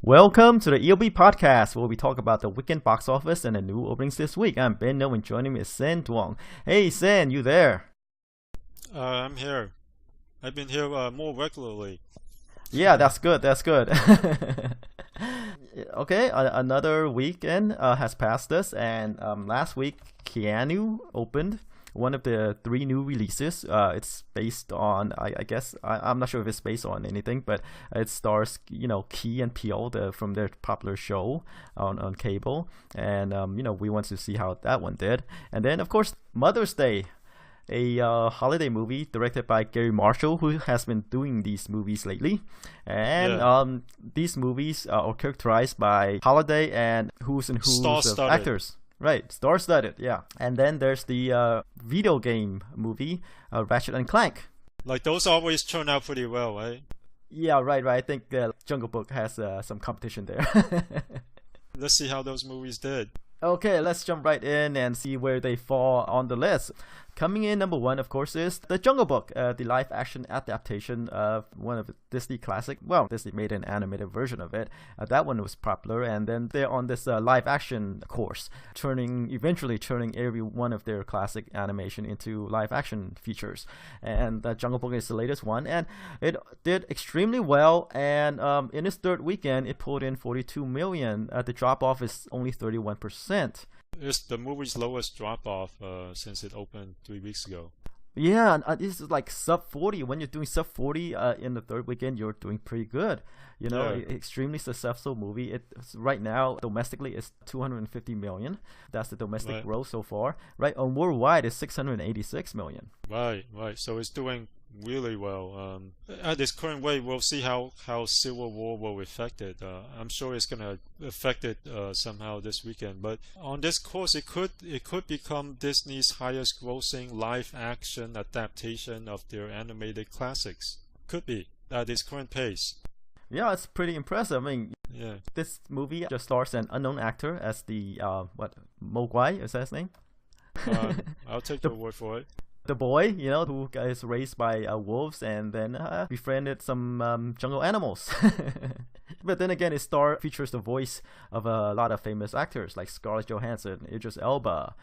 Welcome to the EOB podcast, where we talk about the weekend box office and the new openings this week. I'm Ben No, and joining me is Sen Duong. Hey Sen, you there? I'm here. I've been here more regularly. Yeah, that's good. That's good. Okay, another weekend has passed us, and last week Keanu opened one of the three new releases. It's based on, I guess, I'm not sure if it's based on anything, but it stars, Key and Peele from their popular show on cable. And, we want to see how that one did. And then, of course, Mother's Day, a holiday movie directed by Garry Marshall, who has been doing these movies lately. And these movies are characterized by holiday and who's and who's of actors. Right, star-studded, yeah. And then there's the video game movie, Ratchet and Clank. Like, those always turn out pretty well, right? Yeah, right. I think Jungle Book has some competition there. Let's see how those movies did. Okay, let's jump right in and see where they fall on the list. Coming in number one, of course, is The Jungle Book, the live-action adaptation of one of the Disney classic. Well, Disney made an animated version of it. That one was popular, and then they're on this live-action course, eventually turning every one of their classic animation into live-action features. And The Jungle Book is the latest one, and it did extremely well. And in its third weekend, it pulled in $42 million. The drop-off is only 31%. It's the movie's lowest drop-off since it opened 3 weeks ago. Yeah, this is like sub 40. When you're doing sub 40 in the third weekend, you're doing pretty good. Extremely successful movie. It's right now domestically it's 250 million. That's the domestic growth so far. Right, on worldwide it's 686 million. Right. So it's doing really well. At this current rate, we'll see how Civil War will affect it. I'm sure it's gonna affect it somehow this weekend. But on this course, it could become Disney's highest grossing live action adaptation of their animated classics. Could be at its current pace. Yeah, it's pretty impressive. I mean, yeah, this movie just stars an unknown actor as the Mogwai, is that his name? I'll take your word for it. The boy, who is raised by wolves and then befriended some jungle animals. But then again, it features the voice of a lot of famous actors like Scarlett Johansson, Idris Elba,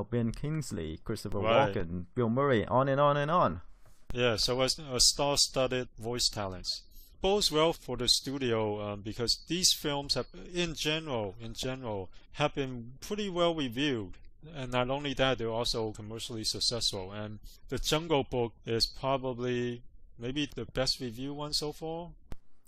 Ben Kingsley, Christopher Walken, Bill Murray, on and on and on. Yeah, so as a star-studded voice talents. Bodes well for the studio because these films have, in general, have been pretty well reviewed. And not only that, they're also commercially successful. And The Jungle Book is probably maybe the best reviewed one so far.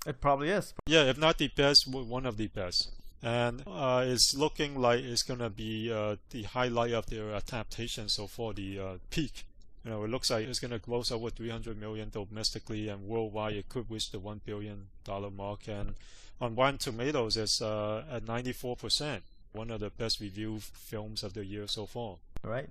It probably is. Yeah, if not the best, one of the best. And it's looking like it's going to be the highlight of their adaptation so far, the peak. It looks like it's going to gross over 300 million domestically, and worldwide it could reach the $1 billion mark. And on Rotten Tomatoes, it's at 94%. One of the best reviewed films of the year so far. Right.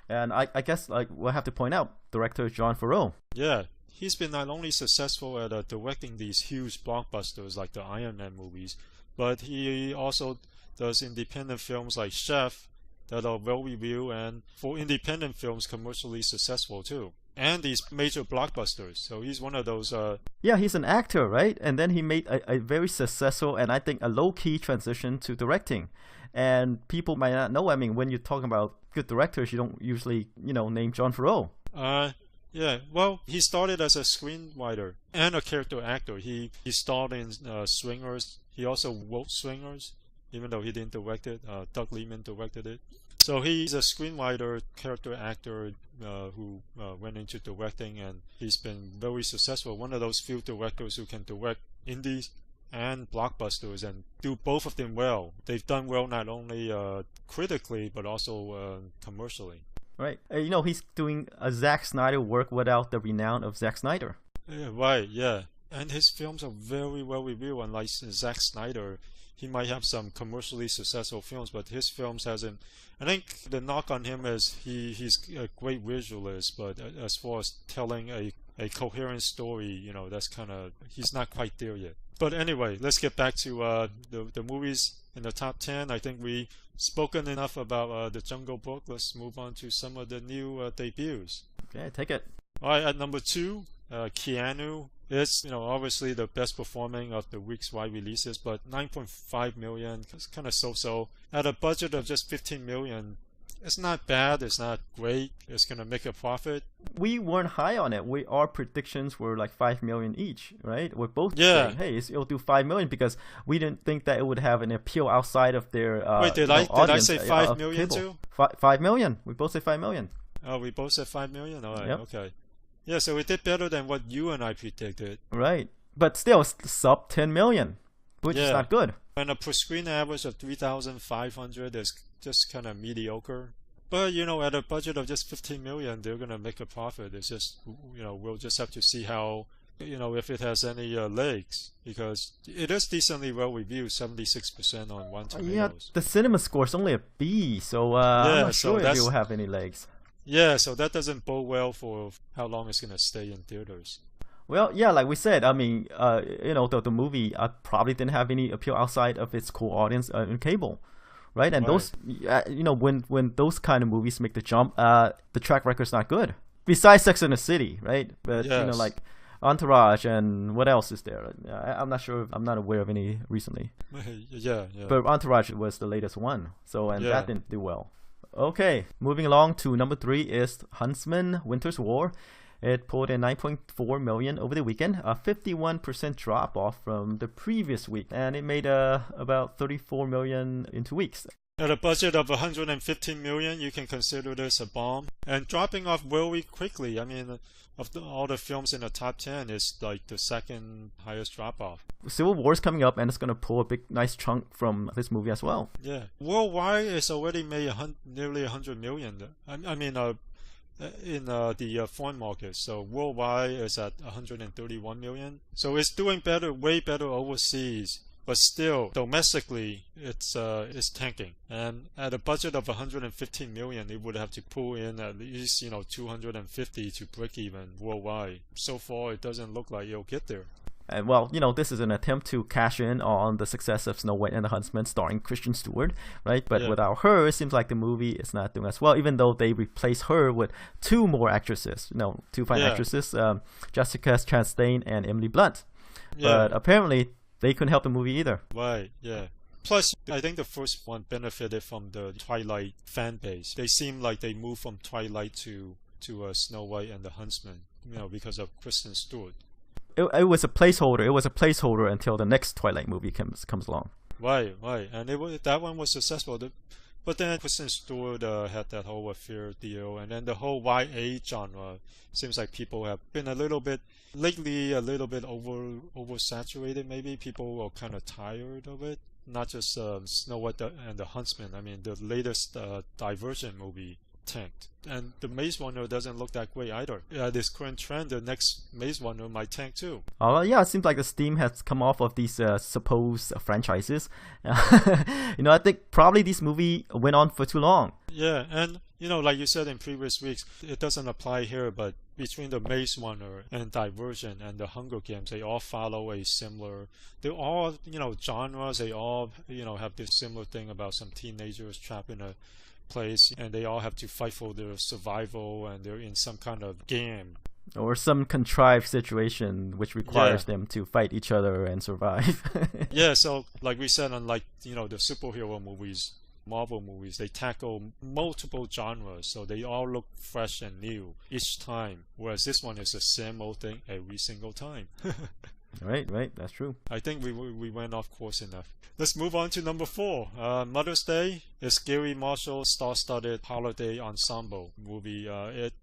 And I guess we'll have to point out director Jon Favreau. Yeah, he's been not only successful at directing these huge blockbusters like the Iron Man movies, but he also does independent films like Chef that are well reviewed and for independent films commercially successful too. And these major blockbusters. So he's one of those... Yeah, he's an actor, right? And then he made a very successful and I think a low-key transition to directing. And people might not know, I mean, when you're talking about good directors, you don't usually, name Jon Favreau. Yeah, well, he started as a screenwriter and a character actor. He starred in Swingers. He also wrote Swingers, even though he didn't direct it. Doug Liman directed it. So he's a screenwriter, character actor who went into directing, and he's been very successful. One of those few directors who can direct indies and blockbusters and do both of them well. They've done well not only critically but also commercially. Right. He's doing a Zack Snyder work without the renown of Zack Snyder. Yeah, right, yeah. And his films are very well reviewed. Unlike Zack Snyder, he might have some commercially successful films, but his films hasn't. I think the knock on him is he's a great visualist, but as far as telling a coherent story, that's kind of, he's not quite there yet. But anyway, let's get back to the movies in the top 10. I think we've spoken enough about The Jungle Book. Let's move on to some of the new debuts. Okay, take it. All right, at number 2, Keanu It's obviously the best performing of the week's wide releases, but 9.5 million is kind of so-so at a budget of just 15 million. It's not bad. It's not great. It's gonna make a profit. We weren't high on it. Our predictions were like 5 million each, right? We're both Yeah. saying, hey, it'll do 5 million because we didn't think that it would have an appeal outside of their Wait, did I audience, say 5 million cable. too? 5 million. We both say 5 million. Oh, we both said 5 million. All right, Yep. okay. Yeah, so we did better than what you and I predicted. Right. But still, sub 10 million, which is not good. And a per screen average of 3,500 is just kind of mediocre. But at a budget of just 15 million, they're gonna make a profit. It's just we'll just have to see how if it has any legs, because it is decently well reviewed, 76% on Rotten Tomatoes. Yeah, the cinema score is only a B, so I'm not sure if it will have any legs. Yeah, so that doesn't bode well for how long it's gonna stay in theaters. Well, yeah, like we said, I mean, the movie probably didn't have any appeal outside of its core audience in cable. Right, and those, when those kind of movies make the jump, the track record's not good. Besides Sex and the City, right? But yes. Like Entourage and what else is there? I'm not sure. I'm not aware of any recently. Yeah. But Entourage was the latest one, that didn't do well. Okay, moving along to number 3 is Huntsman: Winter's War. It pulled in 9.4 million over the weekend, a 51% drop off from the previous week, and it made about 34 million in 2 weeks. At a budget of 115 million, you can consider this a bomb. And dropping off very quickly. I mean, all the films in the top 10, is like the second highest drop off. Civil War is coming up, and it's going to pull a nice chunk from this movie as well. Yeah. Worldwide, it's already made nearly 100 million. In the foreign market. So worldwide is at 131 million. So it's doing better, way better overseas. But still, domestically, it's tanking. And at a budget of 115 million, it would have to pull in at least 250 to break even worldwide. So far, it doesn't look like it'll get there. And this is an attempt to cash in on the success of Snow White and the Huntsman starring Kristen Stewart, right? But without her, it seems like the movie is not doing as well, even though they replace her with 2 more actresses, 2 fine actresses, Jessica Chastain and Emily Blunt. But apparently, they couldn't help the movie either. Right, yeah. Plus, I think the first one benefited from the Twilight fan base. They seem like they moved from Twilight to Snow White and the Huntsman, because of Kristen Stewart. It was a placeholder. It was a placeholder until the next Twilight movie comes along. Right. And that one was successful. But then Kristen Stewart had that whole affair deal, and then the whole YA genre seems like people have been a little bit oversaturated. Maybe people are kind of tired of it. Not just Snow White and the Huntsman. I mean, the latest Divergent movie tanked, and the Maze Runner doesn't look that great either. This current trend, the next Maze Runner might tank too. It seems like the steam has come off of these supposed franchises. I think probably this movie went on for too long. Yeah, and like you said in previous weeks, it doesn't apply here, but between the Maze Runner and Divergent and the Hunger Games, they all follow a similar. They're all genres. They all have this similar thing about some teenagers trapped in a place, and they all have to fight for their survival, and they're in some kind of game or some contrived situation which requires them to fight each other and survive. So like we said, unlike the superhero movies, Marvel movies, they tackle multiple genres, so they all look fresh and new each time, whereas this one is the same old thing every single time. Right, that's true. I think we went off course enough. Let's move on to number 4. Mother's Day is Garry Marshall star-studded holiday ensemble movie.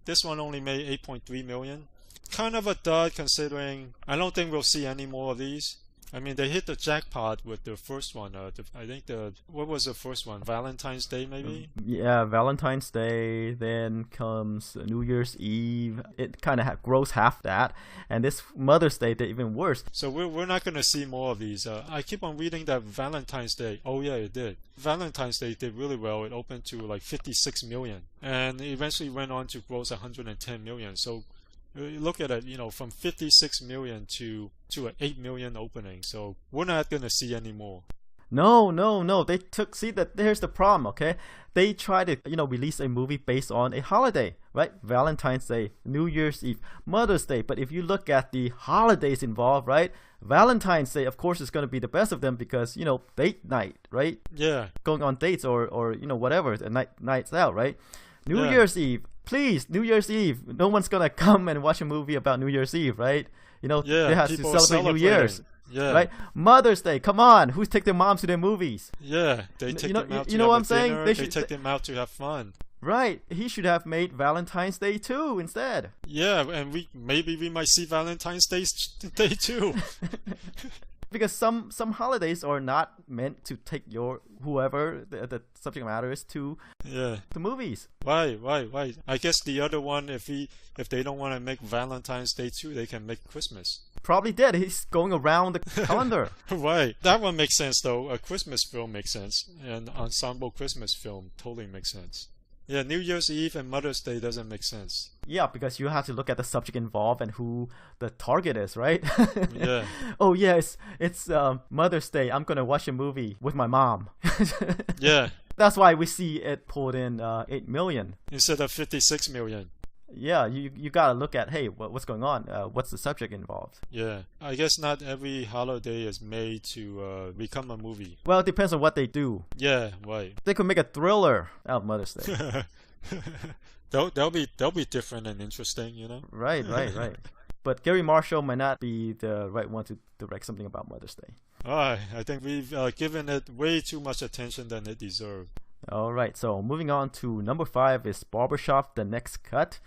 This one only made 8.3 million. Kind of a dud considering I don't think we'll see any more of these. I mean, they hit the jackpot with the first one. I think what was the first one? Valentine's Day, maybe? Yeah, Valentine's Day. Then comes New Year's Eve. It kind of grows half that. And this Mother's Day did even worse. So we're not going to see more of these. I keep on reading that Valentine's Day. Oh, yeah, it did. Valentine's Day did really well. It opened to like 56 million. And eventually went on to gross 110 million. So look at it, from 56 million to an 8 million opening. So we're not going to see any more. No. They took. See that here's the problem. Okay, they try to release a movie based on a holiday, right? Valentine's Day, New Year's Eve, Mother's Day. But if you look at the holidays involved, right? Valentine's Day, of course, is going to be the best of them because date night, right? Yeah. Going on dates or whatever, nights out, right? New Yeah. Year's Eve, please, New Year's Eve. No one's gonna come and watch a movie about New Year's Eve, right? Yeah, they have to people are celebrate New Year's. Yeah. Right? Mother's Day, come on. Who's take their moms to their movies? Yeah, they take them out to know what have I'm a saying? dinner, They they should- take them out to have fun. Right. He should have made Valentine's Day too instead. Yeah, and maybe we might see Valentine's Day too. Because some holidays are not meant to take your whoever the subject matter is to Yeah. the movies. Right. I guess the other one, if they don't want to make Valentine's Day too, they can make Christmas. Probably did. He's going around the calendar. Right. That one makes sense though. A Christmas film makes sense. An ensemble Christmas film totally makes sense. Yeah, New Year's Eve and Mother's Day doesn't make sense. Yeah, because you have to look at the subject involved and who the target is, right? Yeah. Oh yeah, it's Mother's Day. I'm gonna watch a movie with my mom. Yeah. That's why we see it pulled in 8 million. Instead of 56 million. Yeah, you gotta look at, hey, what's going on? What's the subject involved? Yeah. I guess not every holiday is made to become a movie. Well, it depends on what they do. Yeah, right. They could make a thriller out of Mother's Day. They'll be different and interesting, Right. But Garry Marshall might not be the right one to direct something about Mother's Day. Alright, I think we've given it way too much attention than it deserved. Alright, so moving on to number 5 is Barbershop, The Next Cut.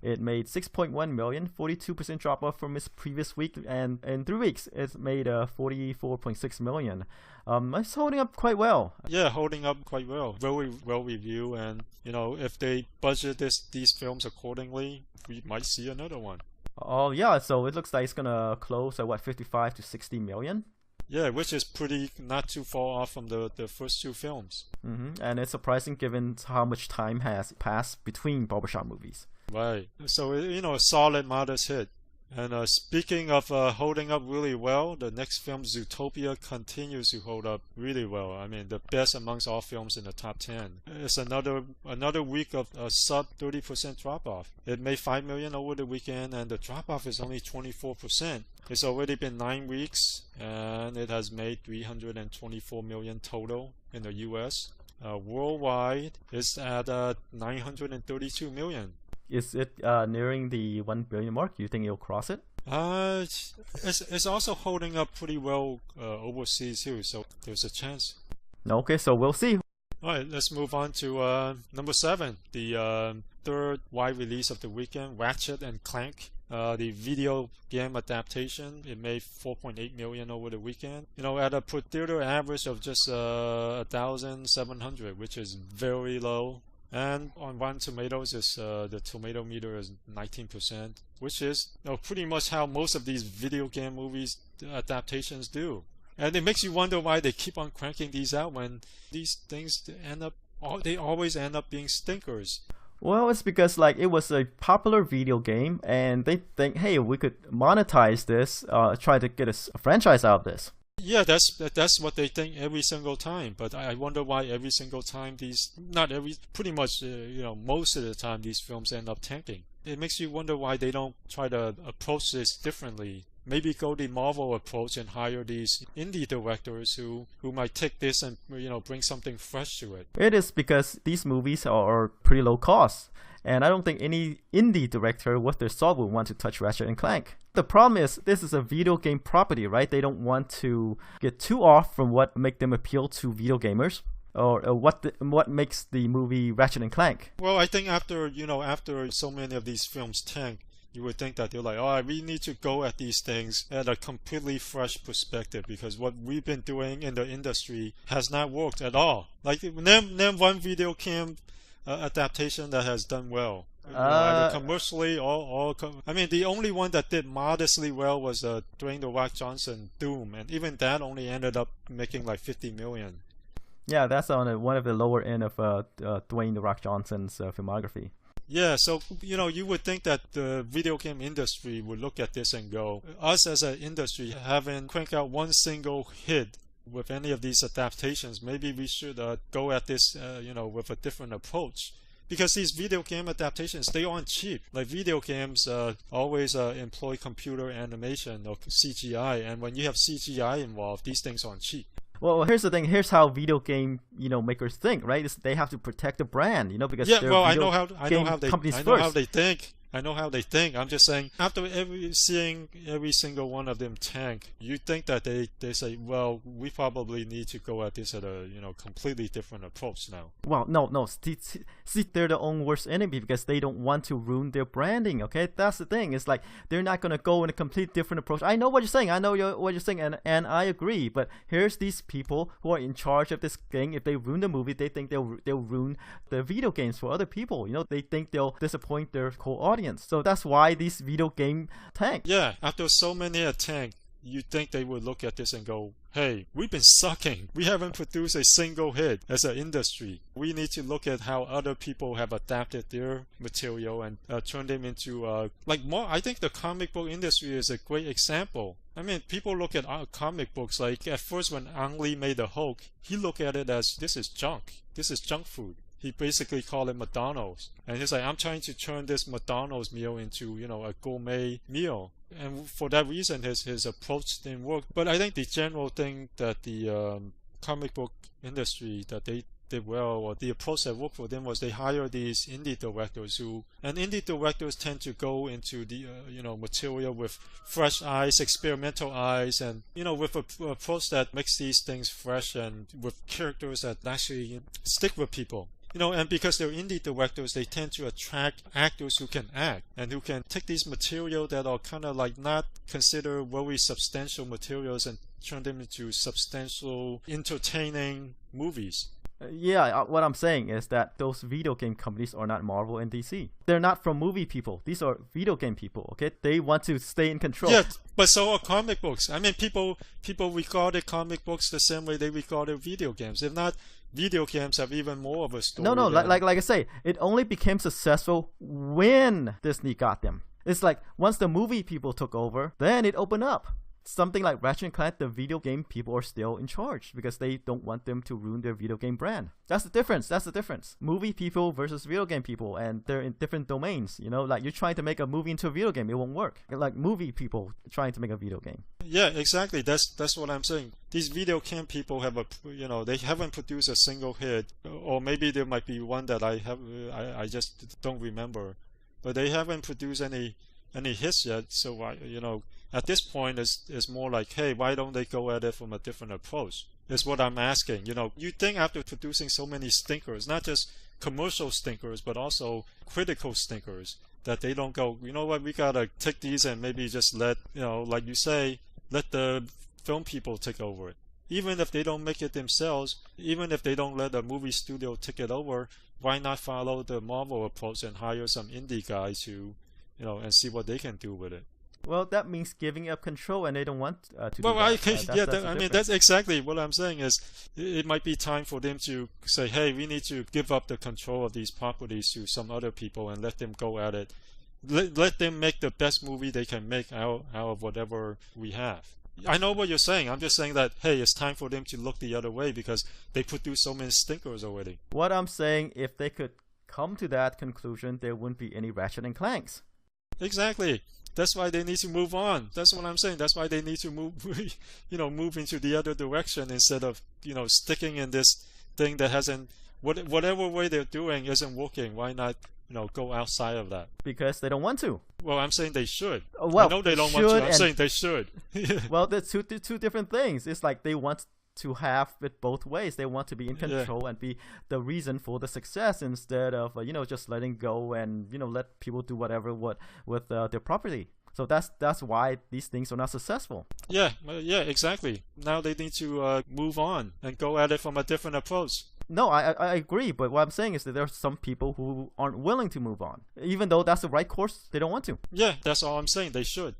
It made 6.1 million, 42% drop off from its previous week, and in 3 weeks it's made 44.6 million. It's holding up quite well. Yeah, holding up quite well. Very well reviewed, and if they budget these films accordingly, we might see another one. Oh yeah, so it looks like it's gonna close at 55 to 60 million. Yeah, which is pretty not too far off from the first two films. And it's surprising given how much time has passed between Barbershop movies. Right. So a solid modest hit. And speaking of holding up really well, the next film, Zootopia, continues to hold up really well. I mean, the best amongst all films in the top 10. It's another week of a sub 30% drop off. It made 5 million over the weekend, and the drop off is only 24%. It's already been 9 weeks, and it has made 324 million total in the U.S. Worldwide, it's at 932 million. Is it nearing the 1 billion mark? You think it'll cross it? It's also holding up pretty well overseas too, so there's a chance. Okay, so we'll see. Alright, let's move on to number 7, the third wide release of the weekend, Ratchet and Clank. The video game adaptation, it made 4.8 million over the weekend. At a per theater average of just 1,700, which is very low. And on Rotten Tomatoes, the tomato meter is 19%, which is pretty much how most of these video game movies adaptations do. And it makes you wonder why they keep on cranking these out when these things they always end up being stinkers. Well, it's because it was a popular video game, and they think, hey, we could monetize this, try to get a franchise out of this. Yeah, that's what they think every single time. But I wonder why every single time pretty much most of the time these films end up tanking. It makes you wonder why they don't try to approach this differently. Maybe go the Marvel approach and hire these indie directors who might take this and bring something fresh to it. It is because these movies are pretty low cost, and I don't think any indie director with their soul would want to touch Ratchet and Clank. The problem is this is a video game property, right? They don't want to get too off from what make them appeal to video gamers. Or what makes the movie Ratchet and Clank? Well, I think after so many of these films tank, you would think that they're like, we need to go at these things at a completely fresh perspective because what we've been doing in the industry has not worked at all. Like, name one video game adaptation that has done well. Either commercially or I mean, the only one that did modestly well was Dwayne The Rock Johnson Doom, and even that only ended up making like 50 million. Yeah, that's on one of the lower end of Dwayne The Rock Johnson's filmography. Yeah, so you would think that the video game industry would look at this and go, us as an industry haven't cranked out one single hit with any of these adaptations, maybe we should go at this, with a different approach. Because these video game adaptations, they aren't cheap. Like video games always employ computer animation or CGI, and when you have CGI involved, these things aren't cheap. Well, here's the thing. Here's how video game, makers think, right? They have to protect the brand, because Yeah, they're well, video I know how they first. I know how they think. I'm just saying, after seeing every single one of them tank, you think that they say, well, we probably need to go at this at a completely different approach now. Well, no. See, they're the own worst enemy because they don't want to ruin their branding. Okay, that's the thing. It's like they're not gonna go in a complete different approach. I know what you're saying. What you're saying, and I agree. But here's these people who are in charge of this thing. If they ruin the movie, they think they'll ruin the video games for other people. They think they'll disappoint their core audience. So that's why these video game tank. Yeah, after so many tank, you'd think they would look at this and go, hey, we've been sucking. We haven't produced a single hit as an industry. We need to look at how other people have adapted their material and turned them into more. I think the comic book industry is a great example. I mean, people look at comic books like at first when Ang Lee made the Hulk, he looked at it as this is junk. This is junk food. He basically called it McDonald's. And he's like, I'm trying to turn this McDonald's meal into, a gourmet meal. And for that reason, his approach didn't work. But I think the general thing that the comic book industry, that they did well, or the approach that worked for them, was they hire these indie directors and indie directors tend to go into the, material with fresh eyes, experimental eyes, and, with an approach that makes these things fresh and with characters that actually stick with people. And because they're indie directors, they tend to attract actors who can act and who can take these material that are kind of like not considered very substantial materials and turn them into substantial, entertaining movies. What I'm saying is that those video game companies are not Marvel and DC. They're not from movie people. These are video game people, okay? They want to stay in control. Yeah, but so are comic books. I mean, people regarded comic books the same way they regarded video games. If not, video games have even more of a story. No, like I say, it only became successful when Disney got them. It's like once the movie people took over, then it opened up. Something like Ratchet Clank, the video game people are still in charge because they don't want them to ruin their video game brand. That's the difference. Movie people versus video game people, and they're in different domains. Like you're trying to make a movie into a video game, it won't work. Like movie people trying to make a video game. Yeah, exactly. That's what I'm saying. These video game people have they haven't produced a single hit, or maybe there might be one that I just don't remember, but they haven't produced any hits yet. So at this point, it's more like, hey, why don't they go at it from a different approach? Is what I'm asking. You think after producing so many stinkers, not just commercial stinkers, but also critical stinkers, that they don't go, you know what, we gotta take these and maybe just let, like you say, let the film people take over it. Even if they don't make it themselves, even if they don't let a movie studio take it over, why not follow the Marvel approach and hire some indie guys who, and see what they can do with it? Well, that means giving up control, and they don't want to do well, that. I mean, that's exactly what I'm saying. Is it might be time for them to say, hey, we need to give up the control of these properties to some other people and let them go at it. Let them make the best movie they can make out of whatever we have. I know what you're saying. I'm just saying that, hey, it's time for them to look the other way because they produce so many stinkers already. What I'm saying, if they could come to that conclusion, there wouldn't be any Ratchet and Clanks. Exactly. That's why they need to move on. That's what I'm saying. That's why they need to move, move into the other direction instead of, sticking in this thing that hasn't, whatever way they're doing isn't working. Why not, go outside of that? Because they don't want to. Well, I'm saying they should. Well, I know they don't want to. I'm saying they should. Well, there's two different things. It's like they want to have it both ways. They want to be in control and be the reason for the success instead of just letting go and let people do whatever with their property. So that's why these things are not successful. Yeah, exactly. Now they need to move on and go at it from a different approach. No, I agree, but what I'm saying is that there are some people who aren't willing to move on, even though that's the right course. They don't want to. Yeah, that's all I'm saying. They should.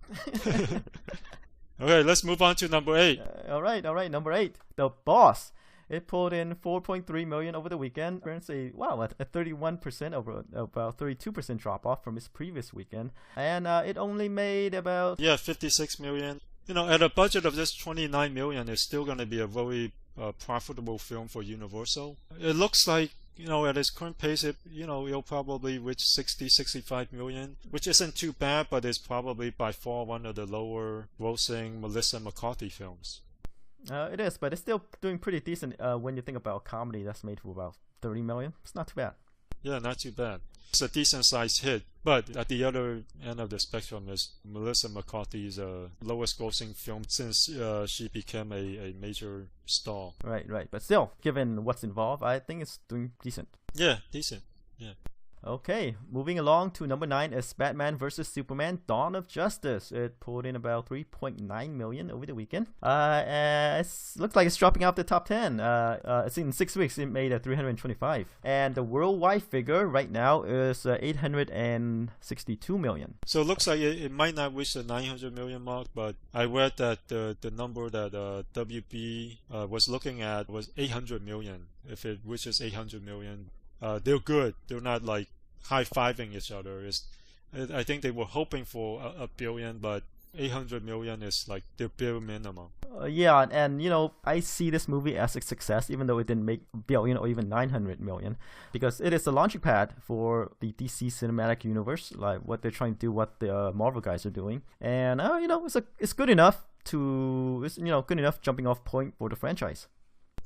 Okay, let's move on to number 8. All right. Number 8, The Boss. It pulled in $4.3 million over the weekend. Experienced a 31% over about 32% drop off from its previous weekend, and it only made about $56 million. At a budget of just 29 million, it's still going to be a very profitable film for Universal. It looks like, at its current pace, it'll probably reach 60, 65 million, which isn't too bad, but it's probably by far one of the lower grossing Melissa McCarthy films. It is, but it's still doing pretty decent when you think about a comedy that's made for about 30 million. It's not too bad. Yeah, not too bad. It's a decent sized hit, but at the other end of the spectrum is Melissa McCarthy's lowest grossing film since she became a major star. Right. But still, given what's involved, I think it's doing decent. Yeah, decent. Yeah. Okay, moving along to number 9 is Batman vs. Superman Dawn of Justice. It pulled in about 3.9 million over the weekend. It looks like it's dropping out the top 10. It's in 6 weeks, it made 325. And the worldwide figure right now is 862 million. So it looks like it might not reach the 900 million mark, but I read that the number that WB was looking at was 800 million. If it reaches 800 million, they're good. They're not like high-fiving each other. I think they were hoping for a billion, but 800 million is like their bare minimum. Yeah, and I see this movie as a success, even though it didn't make a billion or even 900 million, because it is a launching pad for the DC Cinematic Universe, like what they're trying to do, what the Marvel guys are doing, and it's good enough good enough jumping off point for the franchise.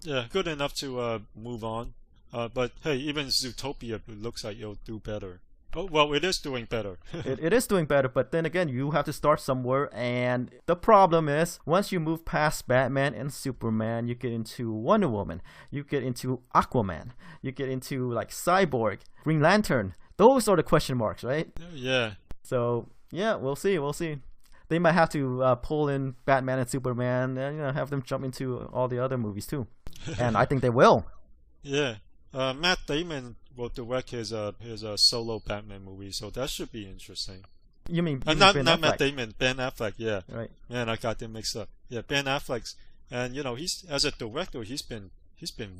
Yeah, good enough to move on. But hey, even Zootopia looks like it'll do better. Oh, well, it is doing better. it is doing better, but then again, you have to start somewhere, and the problem is, once you move past Batman and Superman, you get into Wonder Woman, you get into Aquaman, you get into like Cyborg, Green Lantern. Those are the question marks, right? Yeah. So, yeah, we'll see. They might have to pull in Batman and Superman and have them jump into all the other movies too. And I think they will. Yeah. Matt Damon will direct his solo Batman movie, so that should be interesting. You mean not Matt Damon, Ben Affleck? Yeah, right. Man, I got them mixed up. Yeah, Ben Affleck's, and he's as a director, he's been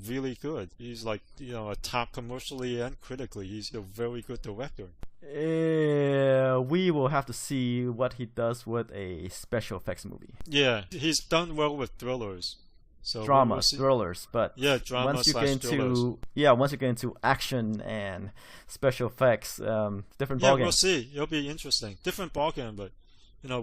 really good. He's like a top commercially and critically. He's a very good director. We will have to see what he does with a special effects movie. Yeah, he's done well with thrillers. So Dramas, thrillers, but drama once you get into once you get into action and special effects, different ballgame. Yeah, we'll see. It'll be interesting. Different ballgame, but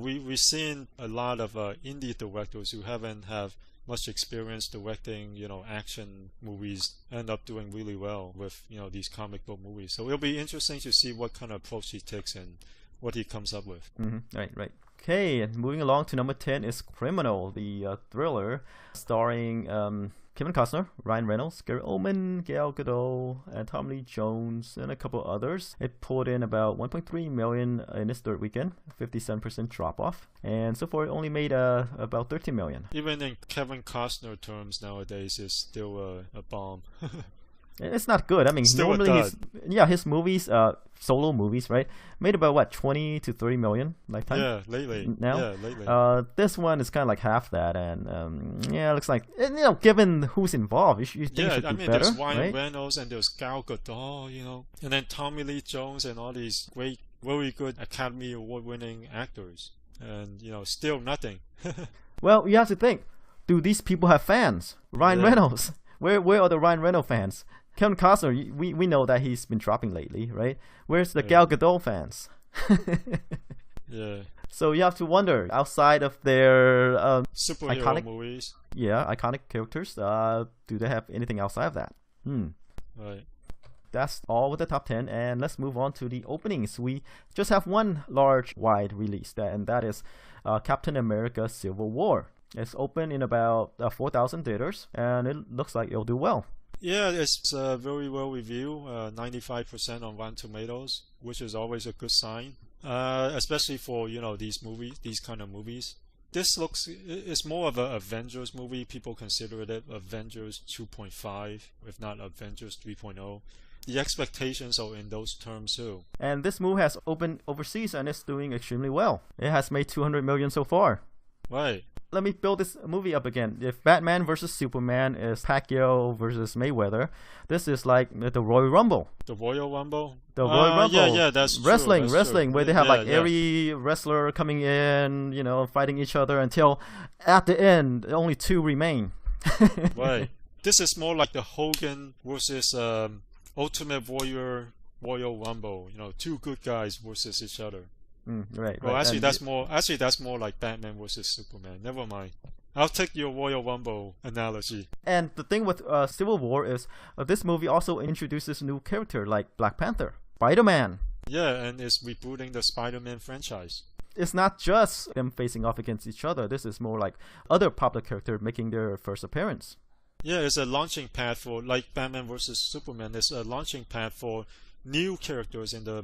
we've seen a lot of indie directors who haven't have much experience directing action movies end up doing really well with these comic book movies. So it'll be interesting to see what kind of approach he takes and what he comes up with. Mm-hmm. Right. Okay, and moving along to number 10 is Criminal, the thriller starring Kevin Costner, Ryan Reynolds, Gary Oldman, Gal Gadot, and Tommy Lee Jones, and a couple others. It pulled in about 1.3 million in its third weekend, 57% drop off, and so far it only made about 13 million. Even in Kevin Costner terms nowadays, it's still a bomb. It's not good. I mean, still normally his movies, solo movies, right, made about 20 to 30 million lifetime. Yeah, lately. Now, yeah, lately. This one is kind of like half that, and it looks like given who's involved, you think it should do better, there's Ryan right? Reynolds and there's Gal Gadot, and then Tommy Lee Jones and all these great, very good Academy Award-winning actors, and still nothing. Well, you have to think: do these people have fans? Ryan Reynolds. Where are the Ryan Reynolds fans? Kevin Costner, we know that he's been dropping lately, right? Where's the Gal Gadot fans? Yeah. So you have to wonder, outside of their superhero iconic movies. Yeah, iconic characters. Do they have anything outside of that? Right. That's all with the top 10, and let's move on to the openings. We just have one large wide release, and that is Captain America: Civil War. It's open in about 4,000 theaters, and it looks like it'll do well. Yeah, it's very well reviewed, 95% on Rotten Tomatoes, which is always a good sign, especially for these kind of movies. This it's more of an Avengers movie. People consider it Avengers 2.5, if not Avengers 3.0. The expectations are in those terms too. And this movie has opened overseas, and it's doing extremely well. It has made 200 million so far. Right. let me build this movie up again. If Batman versus Superman is Pacquiao versus Mayweather, this is like the Royal Rumble. The Royal Rumble? The Royal Rumble. Yeah, that's true. Wrestling, where they have Yeah. every wrestler coming in, fighting each other until at the end, only 2 remain. Right. This is more like the Hogan versus Ultimate Warrior Royal Rumble. 2 good guys versus each other. Right. Well, right. actually, that's more like Batman versus Superman. Never mind. I'll take your Royal Rumble analogy. And the thing with Civil War is this movie also introduces new character like Black Panther, Spider-Man. Yeah, and it's rebooting the Spider-Man franchise. It's not just them facing off against each other. This is more like other popular characters making their first appearance. Yeah, it's a launching pad for, like Batman versus Superman. It's a launching pad for new characters in the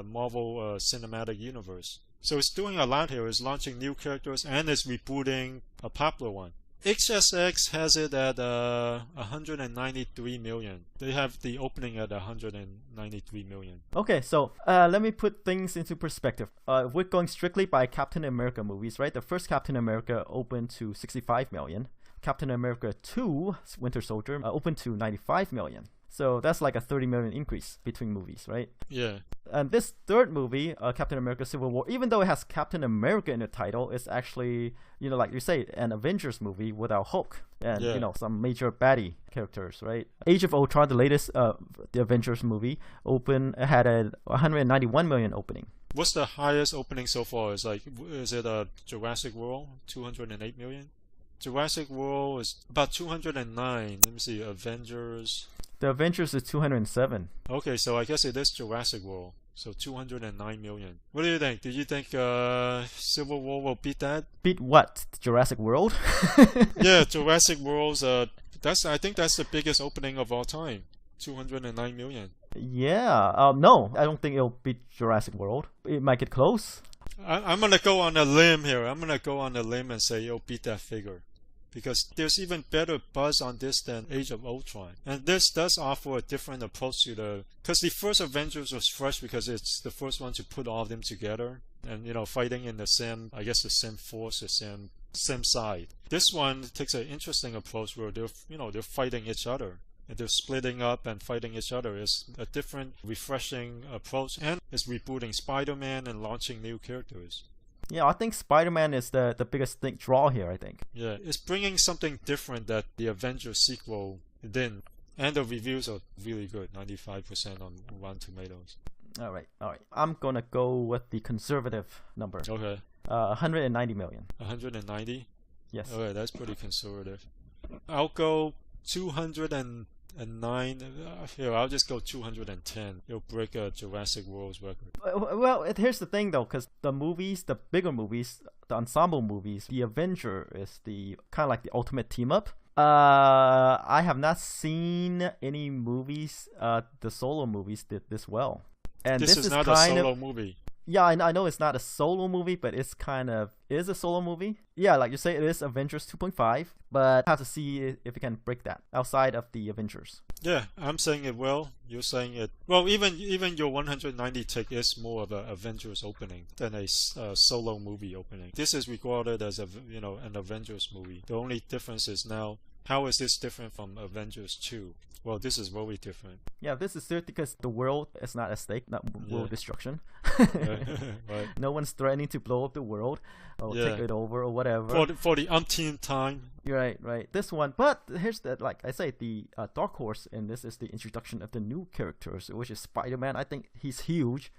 Marvel Cinematic Universe. So it's doing a lot here. It's launching new characters and it's rebooting a popular one. HSX has it at 193 million. They have the opening at 193 million. Okay, so let me put things into perspective. If we're going strictly by Captain America movies, right? The first Captain America opened to 65 million. Captain America 2, Winter Soldier, opened to 95 million. So that's like a 30 million increase between movies, right? Yeah. And this third movie, Captain America Civil War, even though it has Captain America in the title, it's actually, like you say, an Avengers movie without Hulk and, some major baddie characters, right? Age of Ultron, the latest the Avengers movie, had a 191 million opening. What's the highest opening so far? Is it Jurassic World, 208 million? Jurassic World is about 209. Let me see, Avengers. The Avengers is 207. Okay, so I guess it is Jurassic World. So 209 million. What do you think? Do you think Civil War will beat that? Beat what? Jurassic World? Yeah, Jurassic World's I think that's the biggest opening of all time. 209 million. Yeah. No, I don't think it'll beat Jurassic World. It might get close. I'm gonna go on a limb here. I'm gonna go on a limb and say it'll beat that figure. Because there's even better buzz on this than Age of Ultron. And this does offer a different approach to because the first Avengers was fresh because it's the first one to put all of them together and, fighting in the same force, the same side. This one takes an interesting approach where they're fighting each other. And they're splitting up and fighting each other. It's a different, refreshing approach. And it's rebooting Spider-Man and launching new characters. Yeah, I think Spider-Man is the biggest draw here, I think. Yeah, it's bringing something different that the Avengers sequel didn't. And the reviews are really good, 95% on Rotten Tomatoes. All right. I'm going to go with the conservative number. Okay. 190 million. 190? Yes. Okay, that's pretty conservative. I'll go 209. Here, I'll just go 210. It'll break Jurassic World's record. Well, here's the thing though, because the bigger movies, the ensemble movies, the Avenger is the kind of like the ultimate team up. I have not seen any movies, the solo movies did this well. And this is not a solo movie. Yeah, I know it's not a solo movie, but it's kind of is a solo movie. Yeah, like you say, it is Avengers 2.5, but I have to see if it can break that outside of the Avengers. Yeah, I'm saying it well. You're saying it well. Even your 190 take is more of an Avengers opening than a solo movie opening. This is regarded as an Avengers movie. The only difference is now how is this different from Avengers 2? Well, this is very different. Yeah, this is different because the world is not at stake, not world destruction. Right. No one's threatening to blow up the world or take it over or whatever. For the umpteenth time. Right. This one. But here's like I say, the dark horse in this is the introduction of the new characters, which is Spider-Man. I think he's huge.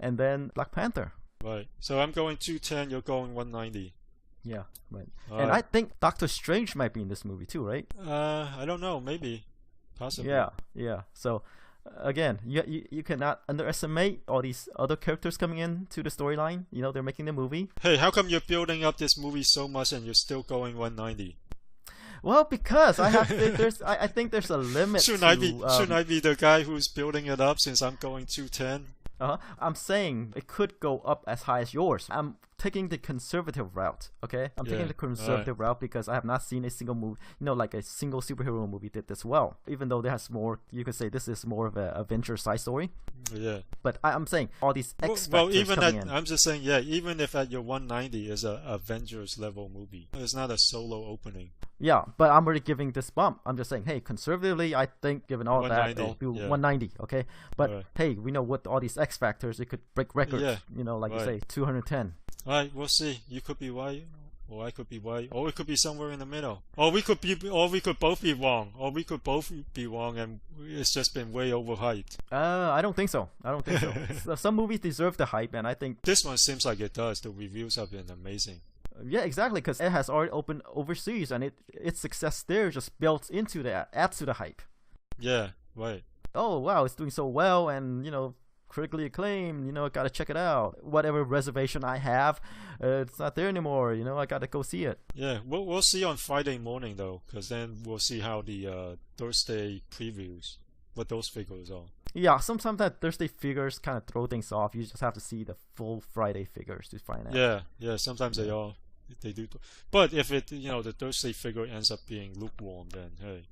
And then Black Panther. Right. So I'm going 210, you're going 190. Yeah, right. And I think Doctor Strange might be in this movie too, right? I don't know, maybe. Possibly. Yeah. So, again, you cannot underestimate all these other characters coming into the storyline. They're making the movie. Hey, how come you're building up this movie so much and you're still going 190? Well, because I think there's a limit. Shouldn't I be the guy who's building it up since I'm going 210? I'm saying it could go up as high as yours. I'm taking the conservative route. Okay, I'm taking the conservative route because I have not seen a single movie, like a single superhero movie did this well. Even though there has more, you could say this is more of an adventure side story. Yeah. But I'm saying all these X factors even coming in. I'm just saying, even if at your 190 is a Avengers level movie, it's not a solo opening. Yeah, but I'm already giving this bump. I'm just saying, hey, conservatively, I think given all that, it'll be 190, okay? But hey, we know what all these X factors, it could break records, like you say, 210. All right, we'll see. You could be right, or I could be right, or it could be somewhere in the middle. Or we could both be wrong, and it's just been way overhyped. I don't think so. So some movies deserve the hype, and I think this one seems like it does. The reviews have been amazing. Yeah, exactly, because it has already opened overseas, and its success there just builds into that, adds to the hype. Yeah, right. Oh wow, it's doing so well, and critically acclaimed. Gotta check it out. Whatever reservation I have, it's not there anymore. I gotta go see it. Yeah, we'll see on Friday morning though, because then we'll see how the Thursday previews, what those figures are. Yeah, sometimes that Thursday figures kind of throw things off. You just have to see the full Friday figures to find out. Yeah, sometimes they do. But if it, the Thursday figure ends up being lukewarm, then hey,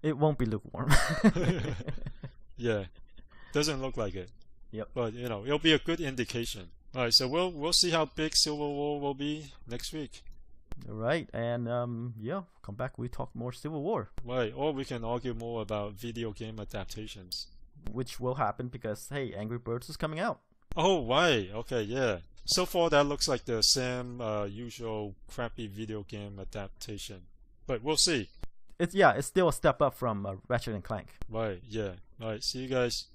it won't be lukewarm. Yeah, doesn't look like it. Yep. But it'll be a good indication. All right, so we'll see how big Civil War will be next week. All right, and come back. We talk more Civil War. Right, or we can argue more about video game adaptations, which will happen because hey, Angry Birds is coming out. Oh right, okay, yeah. So far that looks like the same usual crappy video game adaptation, but we'll see. It's still a step up from Ratchet and Clank. Right, yeah. All right, see you guys.